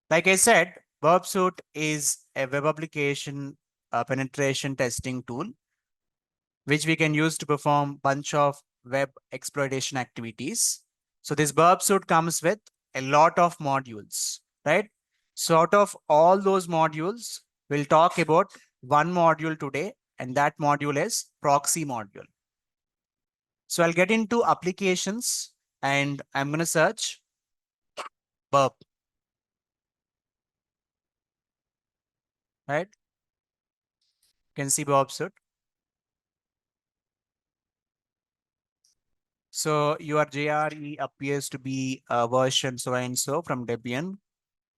Like I said, Burp Suite is a web application penetration testing tool, which we can use to perform bunch of web exploitation activities. So this Burp Suite comes with a lot of modules, right? So out of all those modules, we'll talk about one module today, and that module is proxy module. So I'll get into applications and I'm going to search Burp, right? You can see Burp Suite. So your JRE appears to be a version so and so from Debian.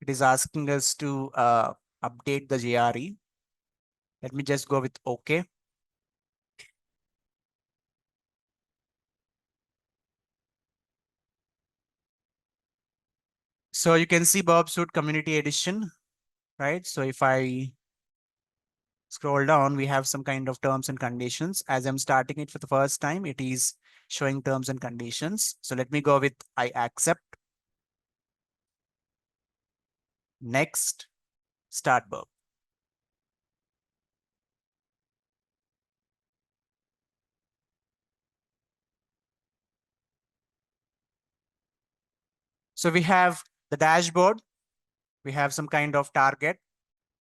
It is asking us to update the JRE. Let me just go with OK. So you can see Burp Suite Community Edition, right? So if I scroll down, we have some kind of terms and conditions. As I'm starting it for the first time, it is showing terms and conditions. So let me go with I accept. Next, start Burp. So we have the dashboard. We have some kind of target.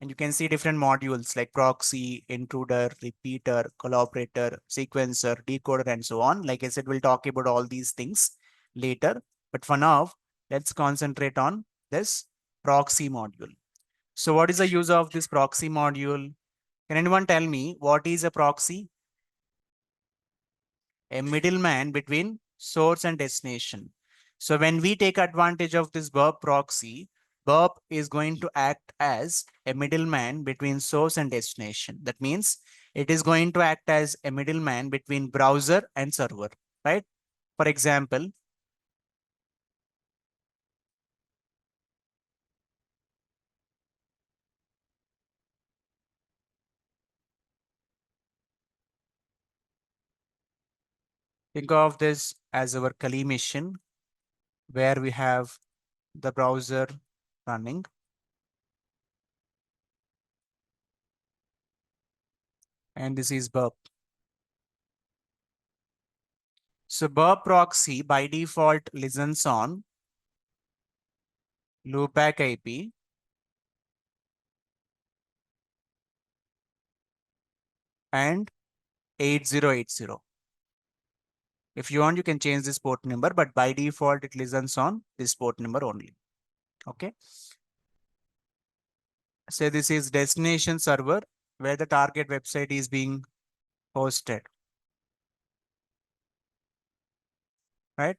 And you can see different modules like proxy, intruder, repeater, collaborator, sequencer, decoder, and so on. Like I said, we'll talk about all these things later. But for now, let's concentrate on this proxy module. So what is the use of this proxy module? Can anyone tell me what is a proxy? A middleman between source and destination. So when we take advantage of this Burp proxy, Burp is going to act as a middleman between source and destination. That means it is going to act as a middleman between browser and server, right? For example, think of this as our Kali mission, where we have the browser running. And this is Burp. So Burp proxy by default listens on loopback IP and 8080. If you want, you can change this port number, but by default, it listens on this port number only. Okay. So this is destination server where the target website is being hosted. Right.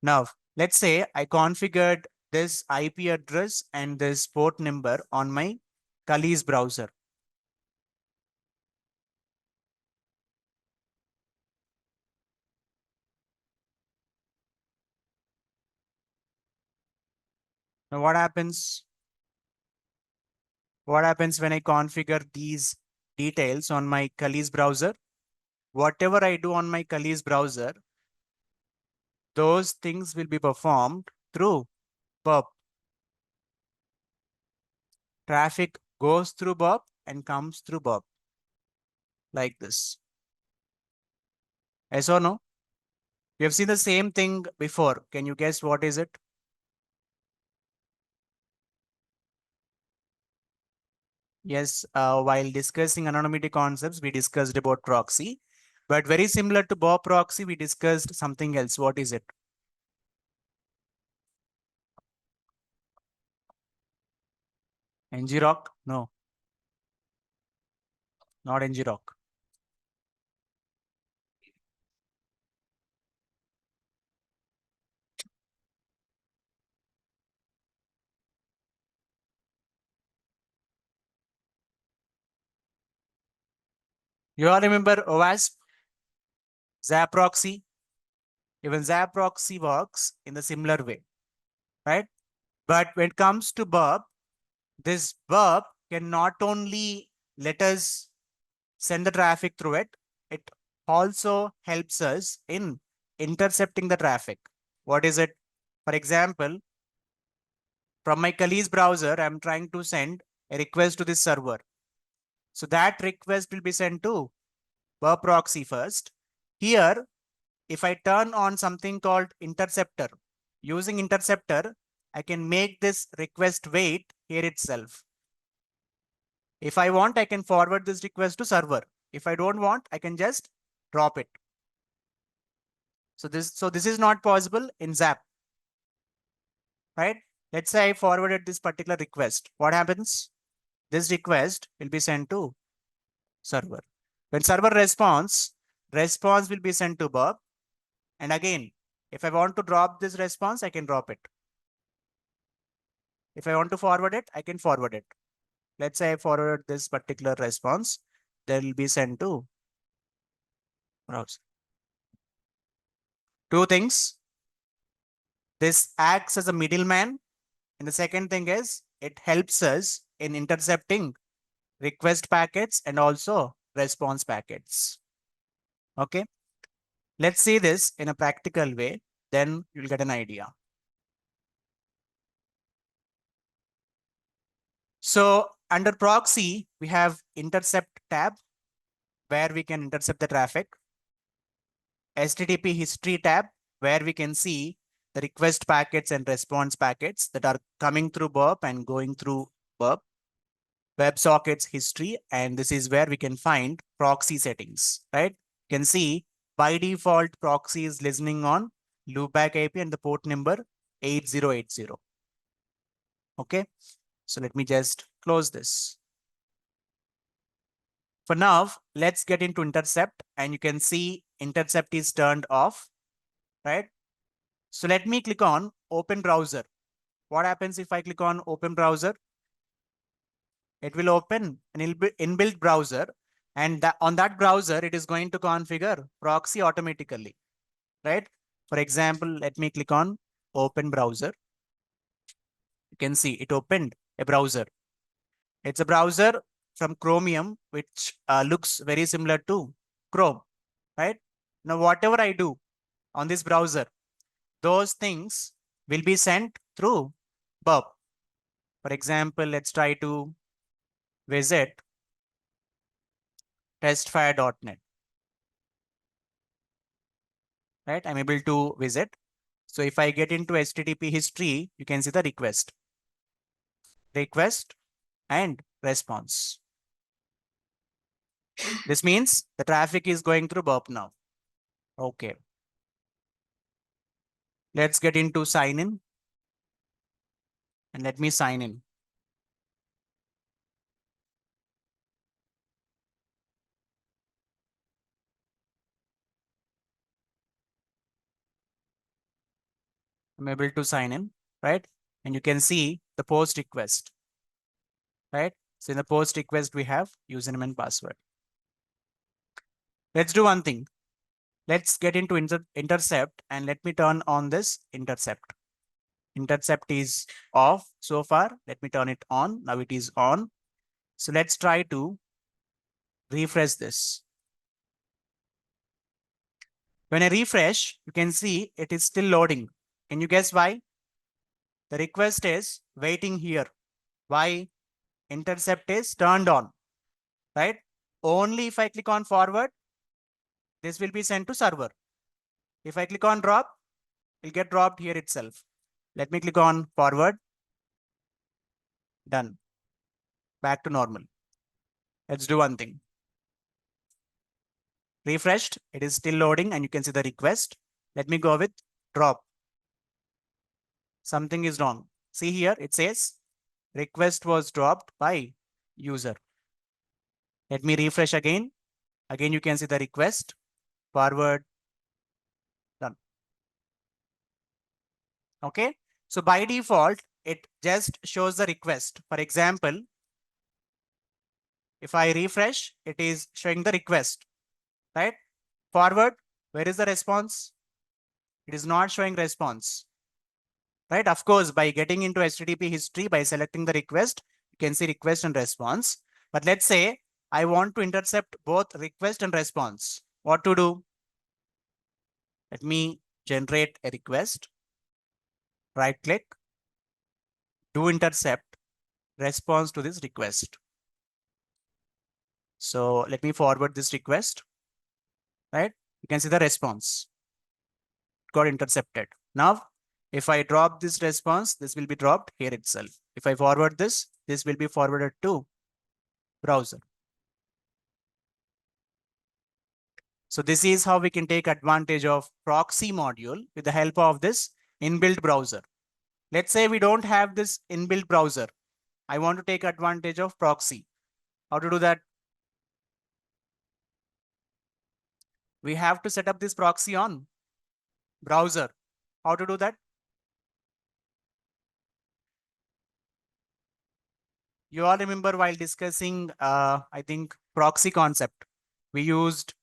Now, let's say I configured this IP address and this port number on my Kali's browser. Now, what happens? What happens when I configure these details on my Kali's browser? Whatever I do on my Kali's browser, those things will be performed through Burp. Traffic goes through Burp and comes through Burp like this. Yes or no? We have seen the same thing before. Can you guess what is it? Yes, while discussing anonymity concepts, we discussed about proxy, but very similar to Burp proxy, we discussed something else. What is it? NGRock? No, not NGRock. You all remember OWASP, Zap proxy? Even Zap proxy works in the similar way, right? But when it comes to Burp, this Burp can not only let us send the traffic through it, it also helps us in intercepting the traffic. What is it? For example, from my Kali's browser, I'm trying to send a request to this server. So that request will be sent to Burp proxy first. Here, if I turn on something called interceptor, using interceptor, I can make this request wait here itself. If I want, I can forward this request to server. If I don't want, I can just drop it. So this is not possible in Zap, right? Let's say I forwarded this particular request. What happens? This request will be sent to server. When server responds will be sent to Burp. And again, if I want to drop this response, I can drop it. If I want to forward it, I can forward it. Let's say I forward this particular response, that will be sent to browser. Two things. This acts as a middleman. And the second thing is it helps us in intercepting request packets and also response packets. Okay. Let's see this in a practical way. Then you'll get an idea. So under proxy, we have intercept tab where we can intercept the traffic. HTTP history tab where we can see the request packets and response packets that are coming through Burp and going through Burp. WebSockets history, and this is where we can find proxy settings, right? You can see by default proxy is listening on loopback IP and the port number 8080. Okay, so let me just close this. For now, let's get into intercept, and you can see intercept is turned off, right? So let me click on open browser. What happens if I click on open browser? It will open an inbuilt browser, and on that browser, it is going to configure proxy automatically, right? For example, let me click on open browser. You can see it opened a browser. It's a browser from Chromium, which looks very similar to Chrome, right? Now, whatever I do on this browser, those things will be sent through Burp. For example, let's try to visit testfire.net, right? I'm able to visit. So if I get into HTTP history, you can see the request and response. This means the traffic is going through Burp now. Okay. Let's get into sign in. And let me sign in. I'm able to sign in, right? And you can see the post request, right? So in the post request, we have username and password. Let's do one thing. Let's get into intercept, and let me turn on this intercept. Intercept is off so far. Let me turn it on. Now it is on. So let's try to refresh this. When I refresh, you can see it is still loading. Can you guess why? The request is waiting here. Why? Intercept is turned on, right? Only if I click on forward, this will be sent to server. If I click on drop, it'll get dropped here itself. Let me click on forward. Done. Back to normal. Let's do one thing. Refreshed. It is still loading and you can see the request. Let me go with drop. Something is wrong. See here, it says request was dropped by user. Let me refresh again. Again, you can see the request. Forward. Done. Okay. So by default, it just shows the request. For example, if I refresh, it is showing the request, right? Forward, where is the response? It is not showing response, right? Of course, by getting into HTTP history, by selecting the request, you can see request and response. But let's say I want to intercept both request and response. What to do? Let me generate a request. Right click, do intercept response to this request. So let me forward this request, right? You can see the response got intercepted. Now, if I drop this response, this will be dropped here itself. If I forward this will be forwarded to browser. So this is how we can take advantage of proxy module with the help of this inbuilt browser. Let's say we don't have this inbuilt browser. I want to take advantage of proxy. How to do that? We have to set up this proxy on browser. How to do that? You all remember while discussing, I think, proxy concept, we used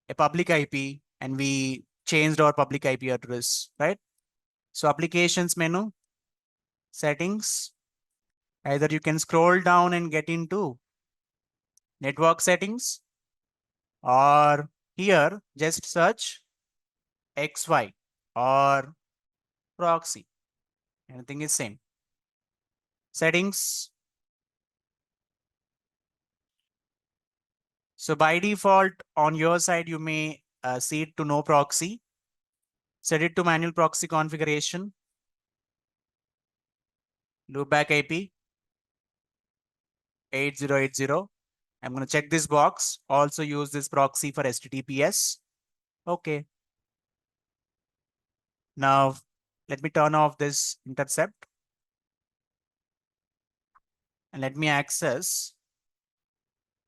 a public IP and we changed our public IP address, right? So applications menu, settings, either you can scroll down and get into network settings, or here just search XY or proxy. Anything is same. Settings. So by default on your side, you may see it to no proxy. Set it to manual proxy configuration. Loopback IP 8080. I'm going to check this box. Also use this proxy for HTTPS. Okay. Now let me turn off this intercept and let me access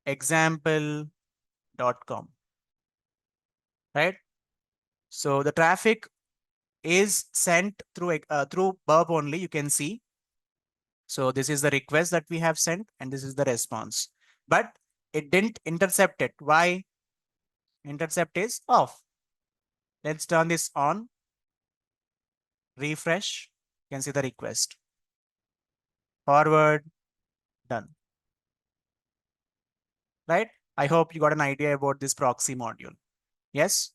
example.com, right? So the traffic is sent through Burp only, you can see. So this is the request that we have sent and this is the response, but it didn't intercept it. Why? Intercept is off. Let's turn this on, refresh. You can see the request. Forward, done. Right? I hope you got an idea about this proxy module. Yes?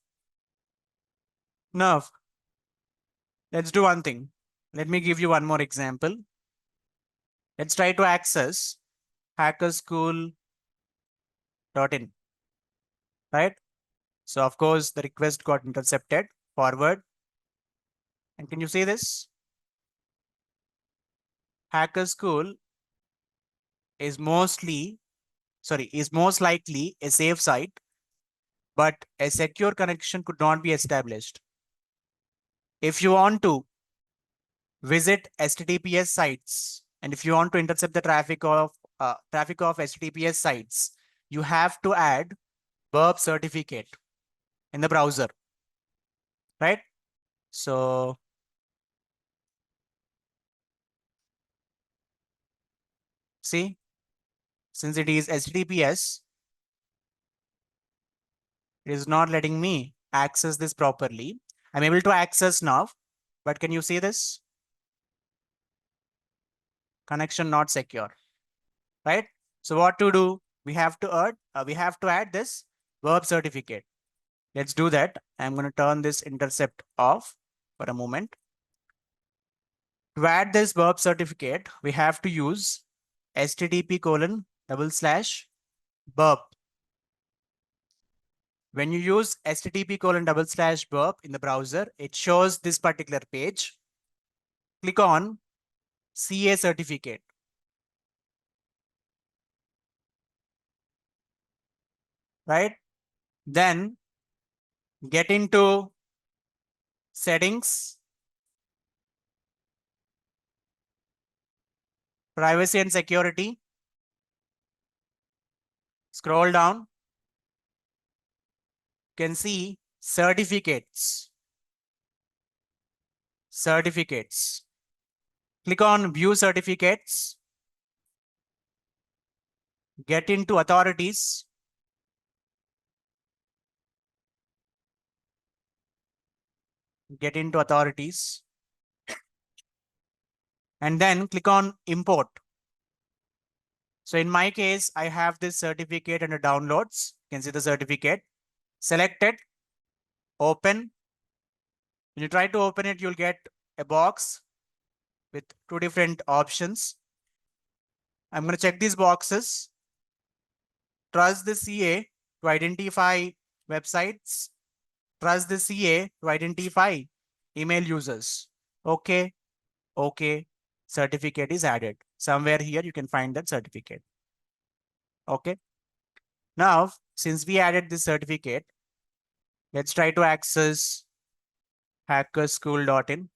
Now, let's do one thing. Let me give you one more example. Let's try to access hackerschool.in, right? So of course, the request got intercepted. Forward. And can you see this? Hacker School is most likely a safe site, but a secure connection could not be established. If you want to visit HTTPS sites and if you want to intercept the traffic of HTTPS sites, you have to add Burp certificate in the browser, right? So see, since it is HTTPS, it is not letting me access this properly. I'm able to access now, but can you see this? Connection not secure, right? So what to do? We have to add this Burp certificate. Let's do that. I'm going to turn this intercept off for a moment. To add this Burp certificate, we have to use http://burp. When you use http://burp in the browser, it shows this particular page. Click on CA certificate. Right? Then get into settings, privacy and security. Scroll down. You can see certificates. Certificates. Click on view certificates. Get into authorities. Get into authorities. And then click on import. So in my case, I have this certificate under downloads. You can see the certificate. Select it, open. When you try to open it, you'll get a box. with two different options. I'm going to check these boxes. Trust the CA to identify websites. Trust the CA to identify email users. Okay. Okay. Certificate is added. Somewhere here you can find that certificate. Okay. Now, since we added this certificate, let's try to access hackerschool.in,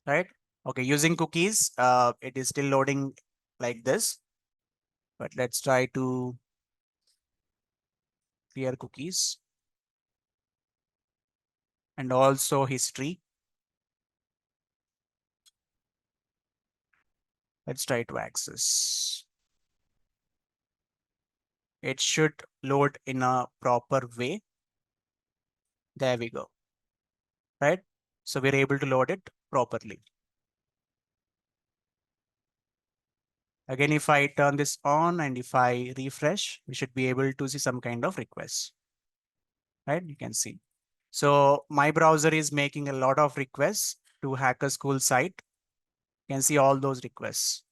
right? Okay, using cookies, it is still loading like this, but let's try to clear cookies and also history. Let's try to access. It should load in a proper way. There we go, right? So we're able to load it properly. Again, if I turn this on and if I refresh, we should be able to see some kind of requests, right? You can see. So my browser is making a lot of requests to Hacker School site. You can see all those requests.